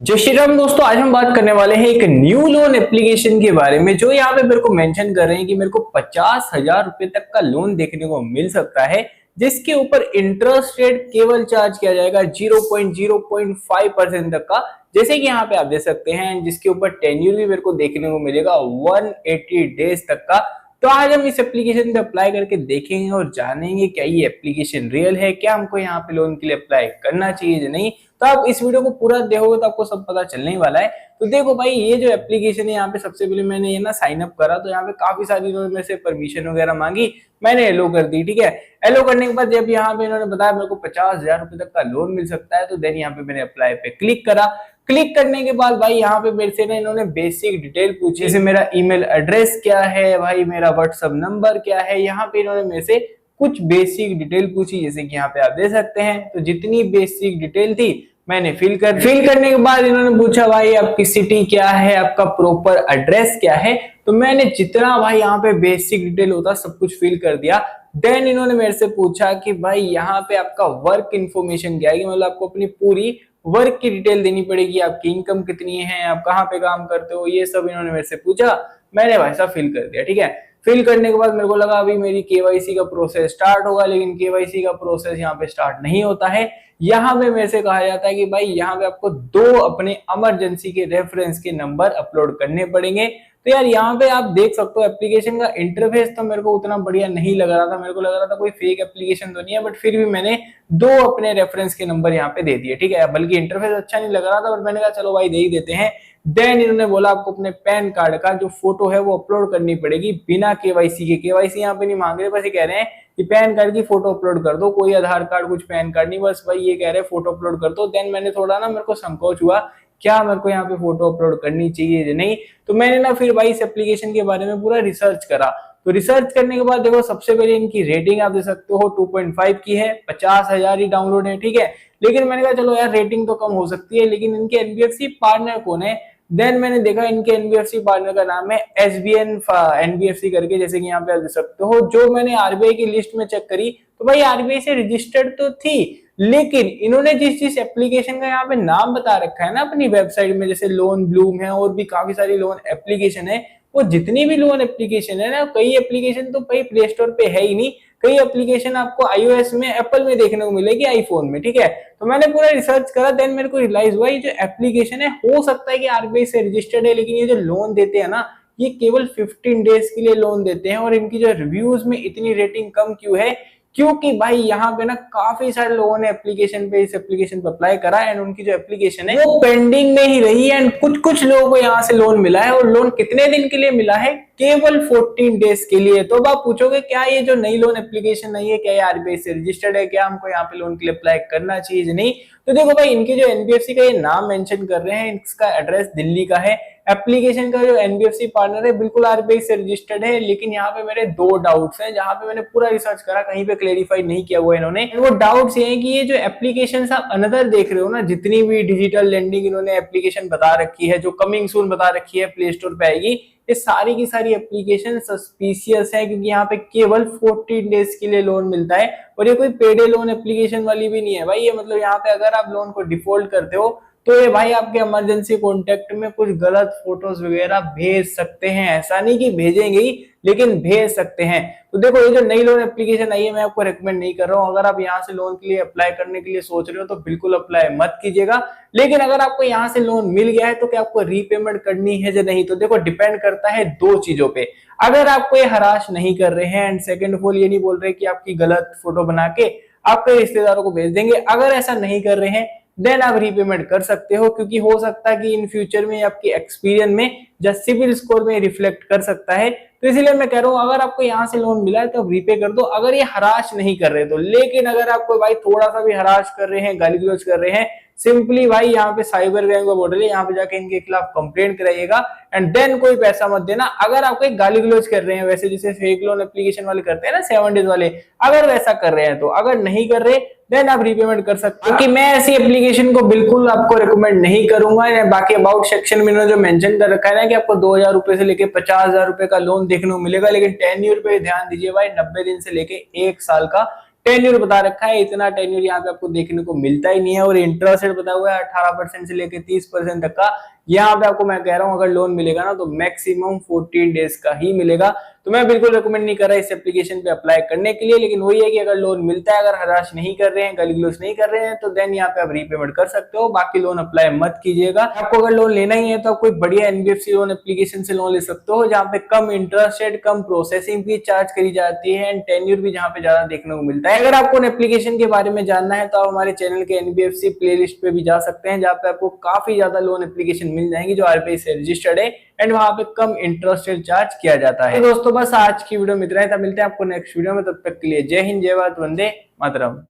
जय श्री राम दोस्तों, आज हम बात करने वाले हैं एक न्यू लोन एप्लीकेशन के बारे में जो यहाँ पे मेरे को मेंशन कर रहे हैं कि मेरे को 50,000 रुपए तक का लोन देखने को मिल सकता है, जिसके ऊपर इंटरेस्ट रेट केवल चार्ज किया जाएगा 0.05% तक का। जैसे कि यहाँ पे आप देख सकते हैं, जिसके ऊपर टेन्यूर भी मेरे को देखने को मिलेगा 180 डेज तक का। तो आज हम इस एप्लीकेशन पे अप्लाई करके देखेंगे और जानेंगे क्या ये एप्लीकेशन रियल है, क्या हमको यहाँ पे लोन के लिए अप्लाई करना चाहिए या नहीं। तो आप इस वीडियो को पूरा देखोगे तो आपको सब पता चलने ही वाला है। तो देखो भाई, ये जो एप्लीकेशन है, यहाँ पे सबसे पहले मैंने ये ना साइन अप करा, तो यहाँ पे काफी सारी इन्होंने मेरे से परमिशन वगैरह मांगी, मैंने एलो कर दी। ठीक है, एलो करने के बाद जब यहाँ पे इन्होंने बताया मेरे को 50,000 रुपए तक का लोन मिल सकता है, तो देन यहाँ पे मैंने अप्लाई पे क्लिक करा। क्लिक करने के बाद भाई यहाँ पे मेरे से ना इन्होंने बेसिक डिटेल पूछी, जैसे मेरा ईमेल एड्रेस क्या है, भाई मेरा व्हाट्सएप नंबर क्या है। यहाँ पे इन्होंने मेरे से कुछ बेसिक डिटेल पूछी, जैसे कि यहाँ पे आप देख सकते हैं। तो जितनी बेसिक डिटेल थी मैंने फिल करने के बाद इन्होंने पूछा भाई आपकी सिटी क्या है, आपका प्रॉपर एड्रेस क्या है। तो मैंने जितना भाई यहाँ पे बेसिक डिटेल होता सब कुछ फिल कर दिया। देन इन्होंने मेरे से पूछा कि भाई यहाँ पे आपका वर्क इन्फॉर्मेशन क्या है, कि मतलब आपको अपनी पूरी वर्क की डिटेल देनी पड़ेगी, आपकी इनकम कितनी है, आप कहाँ पे काम करते हो, ये सब इन्होंने मेरे से पूछा। मैंने भाई साहब फिल कर दिया। ठीक है, फिल करने के बाद मेरे को लगा अभी मेरी केवाईसी का प्रोसेस स्टार्ट होगा, लेकिन केवाईसी का प्रोसेस यहाँ पे स्टार्ट नहीं होता है। यहाँ पे मेरे से कहा जाता है कि भाई यहाँ पे आपको 2 अपने इमरजेंसी के रेफरेंस के नंबर अपलोड करने पड़ेंगे। तो यार यहाँ पे आप देख सकते हो एप्लीकेशन का इंटरफेस तो मेरे को उतना बढ़िया नहीं लग रहा था, मेरे को लग रहा था कोई फेक एप्लीकेशन तो नहीं है, बट फिर भी मैंने 2 अपने रेफरेंस के नंबर यहाँ पे दे दिए। ठीक है, बल्कि इंटरफेस अच्छा नहीं लग रहा था, बट मैंने कहा चलो भाई दे ही देते हैं। देन इन्होंने बोला आपको अपने पैन कार्ड का जो फोटो है वो अपलोड करनी पड़ेगी बिना केवाईसी के। केवाईसी यहाँ पे नहीं मांग रहे, बस ये कह रहे हैं कि पैन कार्ड की फोटो अपलोड कर दो, कोई आधार कार्ड कुछ पैन कार्ड नहीं, बस भाई ये कह रहे हैं फोटो अपलोड कर दो। देन मैंने थोड़ा ना, मेरे को संकोच हुआ क्या मेरे को यहाँ पे फोटो अपलोड करनी चाहिए या नहीं। तो मैंने ना फिर भाई इस एप्लीकेशन के बारे में पूरा रिसर्च करा। तो रिसर्च करने के बाद देखो, सबसे पहले इनकी रेटिंग आप देख सकते हो 2.5 की है, 50,000 ही डाउनलोड है। ठीक है, लेकिन मैंने कहा चलो यार रेटिंग तो कम हो सकती है, लेकिन इनके एनबीएफसी पार्टनर कौन है। देन मैंने देखा इनके एनबीएफसी पार्टनर का नाम है एसबीएन एनबीएफसी करके, जैसे कि यहाँ पे आप देख सकते हो। जो मैंने आरबीआई की लिस्ट में चेक करी तो भाई आरबीआई से रजिस्टर्ड तो थी, लेकिन इन्होंने जिस एप्लीकेशन का यहाँ पे नाम बता रखा है ना अपनी वेबसाइट में, जैसे लोन ब्लूम है और भी काफी सारी लोन एप्लीकेशन है, वो जितनी भी लोन एप्लीकेशन है ना, कई एप्लीकेशन तो भाई प्ले स्टोर पे है ही नहीं, कई एप्लीकेशन आपको आईओएस में, एप्पल में देखने को मिलेगी, आईफोन में। ठीक है, तो मैंने पूरा रिसर्च करा। देन मेरे को रियलाइज हुआ ये जो एप्लीकेशन है हो सकता है कि आरबीआई से रजिस्टर्ड है, लेकिन ये जो लोन देते हैं ना, ये केवल 15 डेज के लिए लोन देते हैं। और इनकी जो रिव्यूज में इतनी रेटिंग कम क्यों है, क्योंकि भाई यहाँ पे ना काफी सारे लोगों ने इस एप्लीकेशन पे अप्लाई करा एंड उनकी जो एप्लीकेशन है वो पेंडिंग में ही रही है। एंड कुछ लोगों को यहाँ से लोन मिला है, और लोन कितने दिन के लिए मिला है, केवल 14 डेज के लिए। तो अब आप पूछोगे क्या ये जो नई लोन एप्लीकेशन नहीं है, क्या ये आरबीआई से रजिस्टर्ड है, क्या हमको यहाँ पे लोन के लिए अप्लाई करना चाहिए या नहीं। तो देखो भाई, इनके जो एनबीएफसी का ये नाम मेंशन कर रहे हैं, इसका एड्रेस दिल्ली का है, एप्लीकेशन का जो एनबीएफसी पार्टनर है बिल्कुल आरबीआई से रजिस्टर्ड है। लेकिन यहाँ पे मेरे 2 डाउट्स हैं, जहां पे मैंने पूरा रिसर्च करा, कहीं पे क्लेरिफाई नहीं किया हुआ इन्होंने। वो डाउट्स ये हैं कि ये जो एप्लीकेशन आप अनदर देख रहे हो ना, जितनी भी डिजिटल लेंडिंग इन्होंने एप्लीकेशन बता रखी है, जो कमिंग सून बता रखी है, प्ले स्टोर पे आएगी, ये सारी की सारी एप्लीकेशन सस्पिशियस है, क्योंकि यहाँ पे केवल 14 डेज के लिए लोन मिलता है। और ये कोई पेडे लोन एप्लीकेशन वाली भी नहीं है भाई। ये मतलब यहाँ पे अगर आप लोन को डिफॉल्ट करते हो तो ये भाई आपके इमरजेंसी कॉन्टेक्ट में कुछ गलत फोटोज वगैरह भेज सकते हैं। ऐसा नहीं कि भेजेंगे ही, लेकिन भेज सकते हैं। तो देखो, ये जो नई लोन एप्लीकेशन आई है, मैं आपको रेकमेंड नहीं कर रहा हूँ। अगर आप यहाँ से लोन के लिए अप्लाई करने के लिए सोच रहे हो तो बिल्कुल अप्लाई मत कीजिएगा। लेकिन अगर आपको यहाँ से लोन मिल गया है तो क्या आपको रीपेमेंट करनी है या नहीं, तो देखो डिपेंड करता है 2 चीजों पे। अगर आपको ये हराश नहीं कर रहे हैं, एंड सेकेंड ऑफ ऑल ये नहीं बोल रहे कि आपकी गलत फोटो बना के आपके रिश्तेदारों को भेज देंगे, अगर ऐसा नहीं कर रहे हैं देन आप रीपेमेंट कर सकते हो, क्योंकि हो सकता है कि इन फ्यूचर में आपकी एक्सपीरियंस में या सिविल स्कोर में रिफ्लेक्ट कर सकता है। तो इसलिए मैं कह रहा हूं, अगर आपको यहाँ से लोन मिला है तो आप रीपे कर दो, अगर ये हराश नहीं कर रहे तो। लेकिन अगर आपको भाई थोड़ा सा भी हराश कर रहे हैं, गाली गलौज कर रहे हैं, सिंपली भाई यहाँ पे साइबर क्राइम का बॉर्डर है, यहाँ पे जाके इनके खिलाफ कंप्लेंट कराइएगा एंड देन कोई पैसा मत देना। अगर आपको एक गाली गलौज कर रहे हैं, वैसे जैसे फेक लोन एप्लीकेशन वाले करते हैं ना 7 डेज वाले, अगर वैसा कर रहे हैं तो, अगर नहीं कर रहे देन आप रीपेमेंट कर सकते हो। क्योंकि मैं ऐसी एप्लीकेशन को बिल्कुल आपको रिकमेंड नहीं करूंगा। बाकी अबाउट सेक्शन में इन्होंने जो मेंशन कर रखा है ना कि आपको 2,000 रुपए से लेके 50,000 रुपए का लोन देखने को मिलेगा, लेकिन टेन्योर पे ध्यान दीजिए भाई, 90 दिन से लेके 1 साल का टेन्यूर बता रखा है, इतना टेन्यूर यहाँ पे आपको देखने को मिलता ही नहीं है। और इंटरेस्ट रेट बता हुआ है 18% से लेकर 30% तक का। यहाँ पे आपको मैं कह रहा हूँ अगर लोन मिलेगा ना तो मैक्सिमम 14 डेज का ही मिलेगा। तो मैं बिल्कुल रिकमेंड नहीं कर रहा इस एप्लीकेशन पे अप्लाई करने के लिए, लेकिन वही है कि अगर लोन मिलता है, अगर हराश नहीं कर रहे हैं, गाली गलौज नहीं कर रहे हैं, तो देन यहाँ पे आप रीपेमेंट कर सकते हो। बाकी लोन अप्लाई मत कीजिएगा। आपको अगर लोन लेना ही है तो आप कोई बढ़िया एनबीएफसी लोन एप्लीकेशन से लोन ले सकते हो, जहाँ पे कम इंटरेस्ट रेट, कम प्रोसेसिंग फीस चार्ज करी जाती है एंड टेन्यूर भी जहाँ पे ज्यादा देखने को मिलता है। अगर आपको एप्लीकेशन के बारे में जानना है तो आप हमारे चैनल के एनबीएफसी प्लेलिस्ट पे भी जा सकते हैं, जहाँ पे आपको काफी ज्यादा लोन एप्लीकेशन मिल जाएंगी जो आरबीआई से रजिस्टर्ड है एंड वहां पे कम इंटरेस्ट रेट चार्ज किया जाता है। तो दोस्तों बस आज की वीडियो में इतना ही था, मिलते हैं आपको नेक्स्ट वीडियो में, तब तक के लिए जय हिंद, जय भारत, वंदे मातरम।